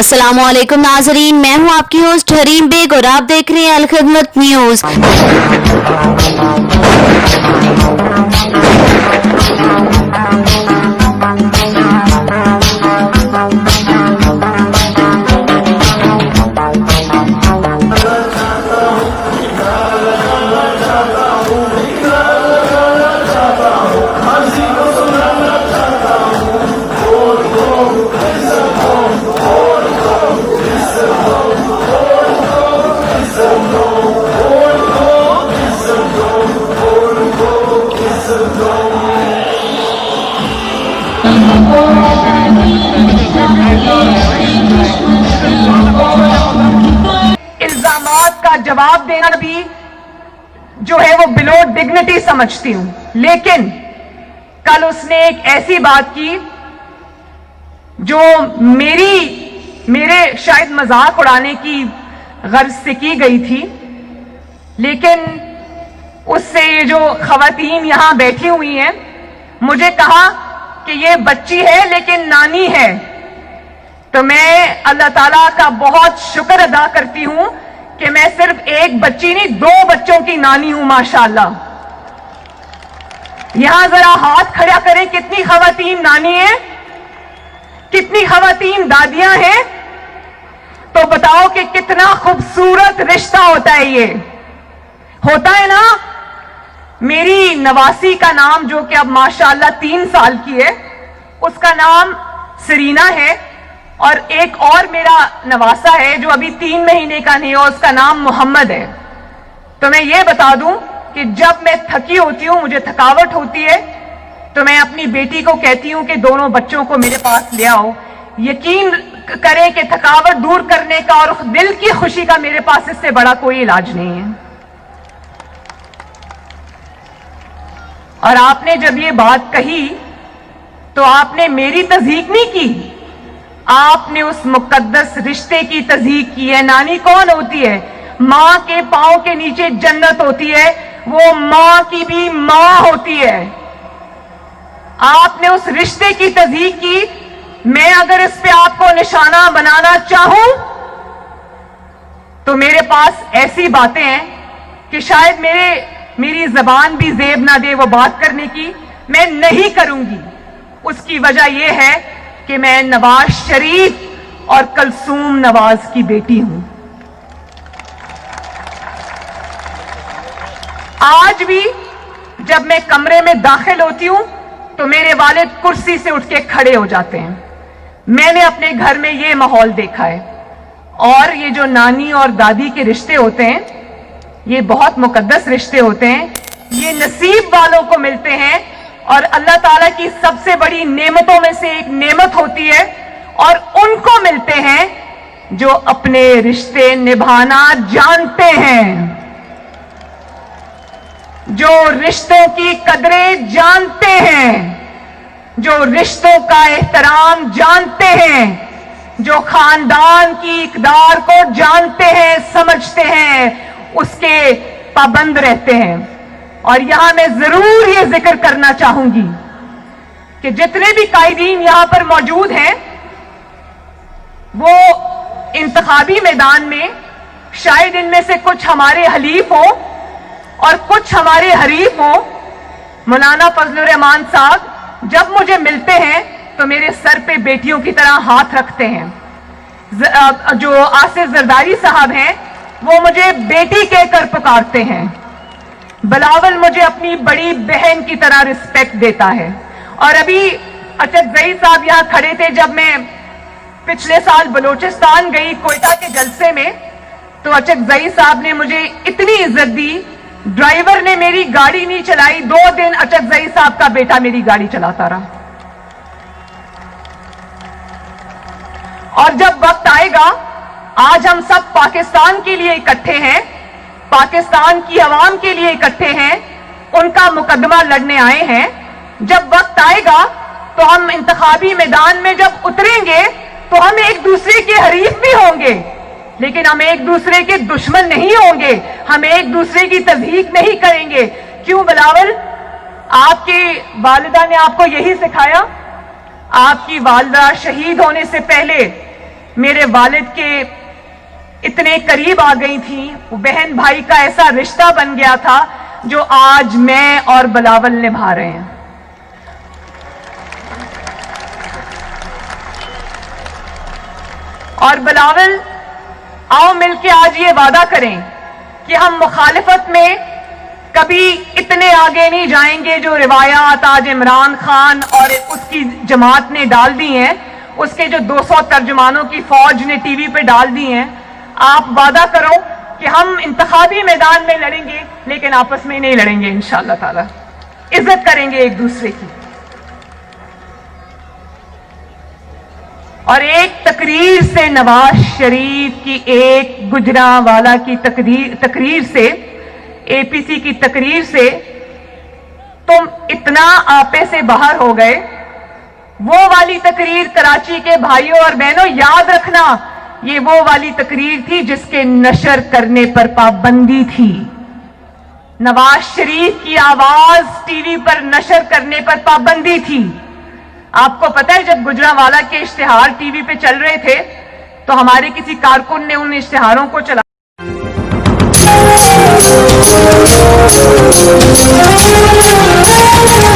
अस्सलामुअलैकुम नाजरीन, मैं हूं आपकी होस्ट हरीम बेग और आप देख रहे हैं अलखिदमत न्यूज। इल्जामात का जवाब देना भी जो है वो बिलो डिग्निटी समझती हूं, लेकिन कल उसने एक ऐसी बात की जो मेरे शायद मजाक उड़ाने की गर्ज से की गई थी, लेकिन उससे ये जो खवातीन यहां बैठी हुई हैं मुझे कहा कि ये बच्ची है लेकिन नानी है। तो मैं अल्लाह ताला का बहुत शुक्र अदा करती हूं कि मैं सिर्फ एक बच्ची नहीं, 2 बच्चों की नानी हूं माशाअल्लाह। यहां जरा हाथ खड़ा करें, कितनी खवातीन नानी हैं, कितनी खवातीन दादियां हैं, तो बताओ कि कितना खूबसूरत रिश्ता होता है ये। होता है ना। मेरी नवासी का नाम जो कि अब माशाअल्लाह 3 साल की है, उसका नाम सरीना है, और एक और मेरा नवासा है जो अभी 3 महीने का नहीं है, उसका नाम मोहम्मद है। तो मैं ये बता दूं कि जब मैं थकी होती हूं, मुझे थकावट होती है, तो मैं अपनी बेटी को कहती हूं कि दोनों बच्चों को मेरे पास ले आओ। यकीन करें कि थकावट दूर करने का और दिल की खुशी का मेरे पास इससे बड़ा कोई इलाज नहीं है। और आपने जब ये बात कही तो आपने मेरी तज़हीक नहीं की, आपने उस मुकद्दस रिश्ते की तज़हीक की है। नानी कौन होती है? मां के पांव के नीचे जन्नत होती है, वो मां की भी मां होती है। आपने उस रिश्ते की तज़हीक की। मैं अगर इस पे आपको निशाना बनाना चाहूं तो मेरे पास ऐसी बातें हैं कि शायद मेरी जबान भी जेब ना दे वो बात करने की, मैं नहीं करूंगी। उसकी वजह यह है कि मैं नवाज शरीफ और कलसूम नवाज की बेटी हूं। आज भी जब मैं कमरे में दाखिल होती हूं तो मेरे वालिद कुर्सी से उठ के खड़े हो जाते हैं। मैंने अपने घर में ये माहौल देखा है। और ये जो नानी और दादी के रिश्ते होते हैं, ये बहुत मुकद्दस रिश्ते होते हैं। ये नसीब वालों को मिलते हैं और अल्लाह ताला की सबसे बड़ी नेमतों में से एक नेमत होती है, और उनको मिलते हैं जो अपने रिश्ते निभाना जानते हैं, जो रिश्तों की कदरें जानते हैं, जो रिश्तों का एहतराम जानते हैं, जो खानदान की इकदार को जानते हैं, समझते हैं, उसके पाबंद रहते हैं। और यहां मैं जरूर ये जिक्र करना चाहूंगी कि जितने भी कायदीन यहां पर मौजूद हैं वो इंतखाबी मैदान में शायद इनमें से कुछ हमारे हलीफ हो और कुछ हमारे हरीफ हो। मौलाना फजलुर रहमान साहब जब मुझे मिलते हैं तो मेरे सर पे बेटियों की तरह हाथ रखते हैं। जो आसिफ जरदारी साहब हैं वो मुझे बेटी कहकर पुकारते हैं। बिलावल मुझे अपनी बड़ी बहन की तरह रिस्पेक्ट देता है। और अभी अचकजई साहब यहां खड़े थे जब मैं पिछले साल बलोचिस्तान गई कोयटा के जलसे में, तो अचकजई साहब ने मुझे इतनी इज्जत दी, ड्राइवर ने मेरी गाड़ी नहीं चलाई, 2 दिन अचकजई साहब का बेटा मेरी गाड़ी चलाता रहा। और जब वक्त आएगा, आज हम सब पाकिस्तान के लिए इकट्ठे हैं, पाकिस्तान की आवाम के लिए इकट्ठे हैं, उनका मुकदमा लड़ने आए हैं। जब वक्त आएगा तो हम इंतखाबी मैदान में जब उतरेंगे तो हम एक दूसरे के हरीफ भी होंगे, लेकिन हम एक दूसरे के दुश्मन नहीं होंगे, हम एक दूसरे की तज़हीक नहीं करेंगे। क्यों बिलावल? आपकी वालिदा ने आपको यही सिखाया? आपकी वालिदा शहीद होने से पहले میرے والد کے اتنے قریب آ گئی تھیں, وہ بہن بھائی کا ایسا رشتہ بن گیا تھا جو آج میں اور بلاول نبھا رہے ہیں. اور بلاول, آؤ مل کے آج یہ وعدہ کریں کہ ہم مخالفت میں کبھی اتنے آگے نہیں جائیں گے جو روایات آج عمران خان اور اس کی جماعت نے ڈال دی ہیں, اس کے جو 200 ترجمانوں کی فوج نے ٹی وی پہ ڈال دی ہیں. آپ وعدہ کرو کہ ہم انتخابی میدان میں لڑیں گے لیکن آپس میں نہیں لڑیں گے انشاءاللہ تعالی, عزت کریں گے ایک دوسرے کی. اور ایک تقریر سے, نواز شریف کی ایک گجرانوالہ کی تقریر سے, اے پی سی کی تقریر سے تم اتنا آپے سے باہر ہو گئے. وہ والی تقریر کراچی کے بھائیوں اور بہنوں یاد رکھنا, یہ وہ والی تقریر تھی جس کے نشر کرنے پر پابندی تھی. نواز شریف کی آواز ٹی وی پر نشر کرنے پر پابندی تھی. آپ کو پتہ ہے جب گجرانوالہ کے اشتہار ٹی وی پہ چل رہے تھے تو ہمارے کسی کارکن نے ان اشتہاروں کو چلا